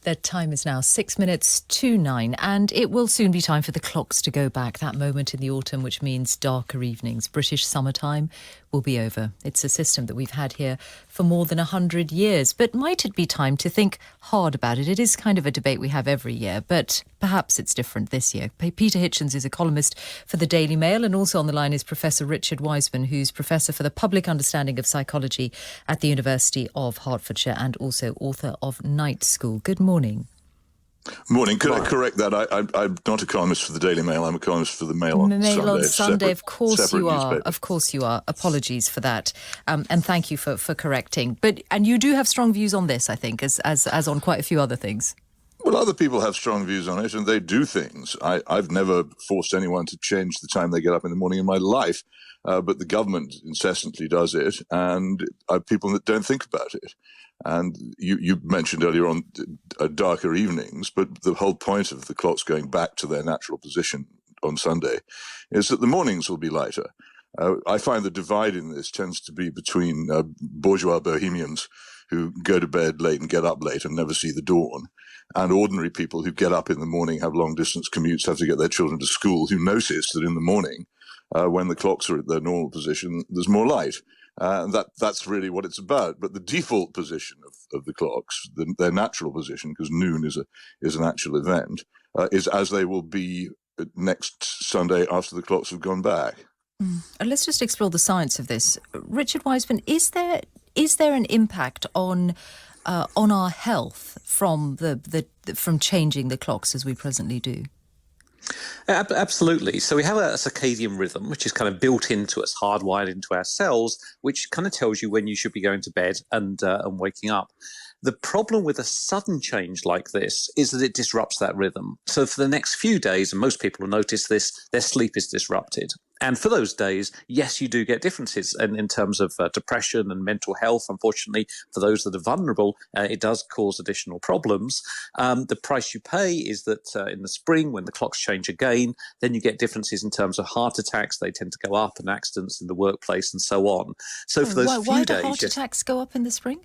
The time is now 6 minutes to 9, and it will soon be time for the clocks to go back, that moment in the autumn which means darker evenings. British summertime will be over. It's a system that we've had here for more than 100 years. But might it be time to think hard about it? It is kind of a debate we have every year, but perhaps it's different this year. Peter Hitchens is a columnist for the Daily Mail, and also on the line is Professor Richard Wiseman, who's Professor for the Public Understanding of Psychology at the University of Hertfordshire and also author of Night School. Good morning. Morning. Could I correct that? I'm not a columnist for the Daily Mail. I'm a columnist for the Mail on Sunday. Mail on Sunday, of course you are. Newspaper. Of course you are. Apologies for that, and thank you for correcting. And you do have strong views on this, I think, as on quite a few other things. Well, other people have strong views on it, and they do things. I've never forced anyone to change the time they get up in the morning in my life, but the government incessantly does it, and people that don't think about it. And you mentioned earlier on darker evenings, but the whole point of the clocks going back to their natural position on Sunday is that the mornings will be lighter. I find the divide in this tends to be between bourgeois bohemians who go to bed late and get up late and never see the dawn, and ordinary people who get up in the morning, have long-distance commutes, have to get their children to school, who notice that in the morning, when the clocks are at their normal position, there's more light. And that's really what it's about. But the default position of the clocks, their natural position, because noon is an actual event, is as they will be next Sunday after the clocks have gone back. And let's just explore the science of this. Richard Wiseman, is there an impact on our health from from changing the clocks as we presently do? Absolutely. So we have a circadian rhythm, which is kind of built into us, hardwired into our cells, which kind of tells you when you should be going to bed and waking up. The problem with a sudden change like this is that it disrupts that rhythm. So for the next few days, and most people will notice this, their sleep is disrupted. And for those days, yes, you do get differences in terms of depression and mental health. Unfortunately, for those that are vulnerable, it does cause additional problems. The price you pay is that in the spring, when the clocks change again, then you get differences in terms of heart attacks. They tend to go up, and accidents in the workplace and so on. So for those few why days... do heart attacks go up in the spring?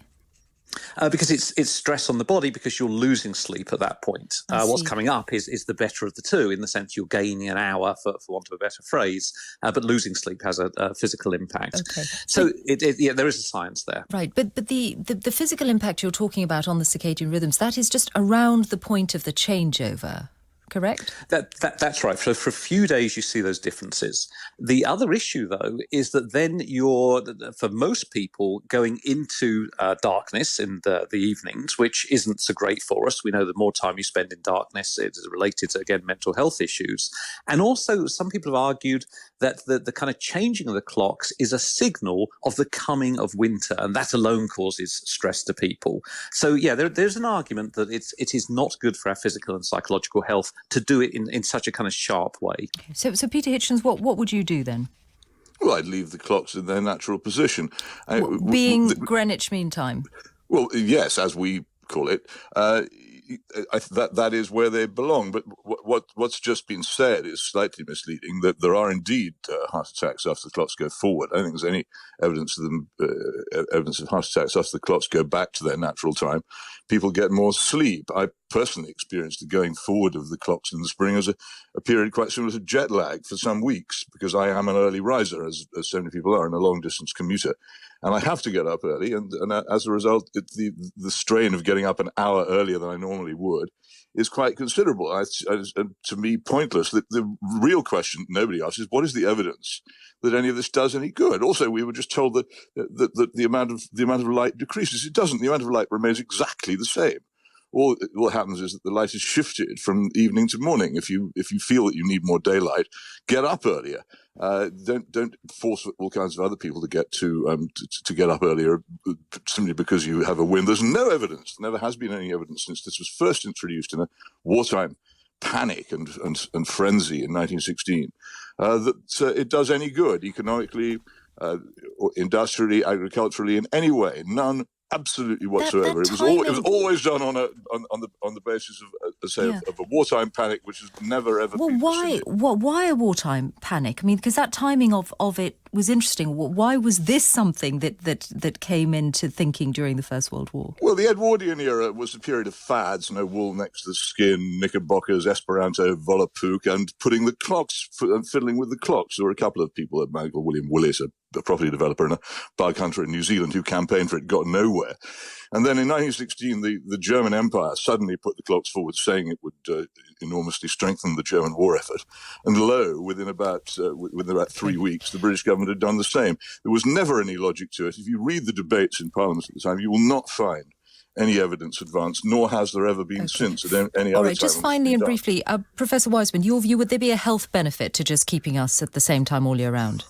Because it's stress on the body, because you're losing sleep at that point. What's coming up is the better of the two, in the sense you're gaining an hour, for want of a better phrase, but losing sleep has a physical impact. Okay. So there is a science there. Right, but the physical impact you're talking about on the circadian rhythms, that is just around the point of the changeover. Correct? That's right. So for a few days, you see those differences. The other issue, though, is that then you're, for most people, going into darkness in the evenings, which isn't so great for us. We know the more time you spend in darkness, it is related to, again, mental health issues. And also, some people have argued that the kind of changing of the clocks is a signal of the coming of winter, and that alone causes stress to people. So, yeah, there's an argument that it is not good for our physical and psychological health to do it in such a kind of sharp way. Okay. So Peter Hitchens, what would you do then? Well, I'd leave the clocks in their natural position. Being Greenwich Mean Time? Well, yes, as we call it. That is where they belong. But what's just been said is slightly misleading, that there are indeed heart attacks after the clocks go forward. I don't think there's any evidence of them, evidence of heart attacks after the clocks go back to their natural time. People get more sleep. I personally experienced the going forward of the clocks in the spring as a period quite similar to jet lag for some weeks, because I am an early riser, as so many people are, and a long-distance commuter. And I have to get up early, and as a result, the strain of getting up an hour earlier than I normally would is quite considerable. To me, pointless. The real question nobody asks is, what is the evidence that any of this does any good? Also, we were just told that the amount of light decreases. It doesn't. The amount of light remains exactly the same. All happens is that the light is shifted from evening to morning. If you feel that you need more daylight, get up earlier. Don't force all kinds of other people to get up earlier simply because you have a whim. There's no evidence. There never has been any evidence since this was first introduced in a wartime panic and frenzy in 1916 that it does any good economically, industrially, agriculturally, in any way. None absolutely whatsoever. It was always done on the basis of a wartime panic, which has never ever been pursued. Why a wartime panic? I mean, because that timing of it was interesting. Why was this something that came into thinking during the First World War? Well, the Edwardian era was a period of fads, no wool next to the skin, knickerbockers, Esperanto, Volapük, and putting the clocks, fiddling with the clocks. There were a couple of people, Michael William Willis, a property developer and a bug hunter in New Zealand, who campaigned for it, got nowhere. And then in 1916, the German Empire suddenly put the clocks forward, saying it would enormously strengthen the German war effort. And lo, within about 3 weeks, the British government had done the same. There was never any logic to it. If you read the debates in Parliament at the time, you will not find any evidence advanced, nor has there ever been since at any other time. All right, just finally and briefly, Professor Wiseman, your view, would there be a health benefit to just keeping us at the same time all year round?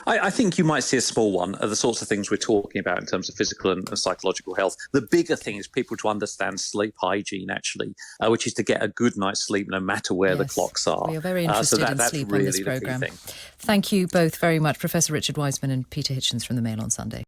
I think you might see a small one of the sorts of things we're talking about in terms of physical and psychological health. The bigger thing is people to understand sleep hygiene, actually, which is to get a good night's sleep no matter where the clocks are. We are very interested in sleep on this programme. Thank you both very much, Professor Richard Wiseman and Peter Hitchens from the Mail on Sunday.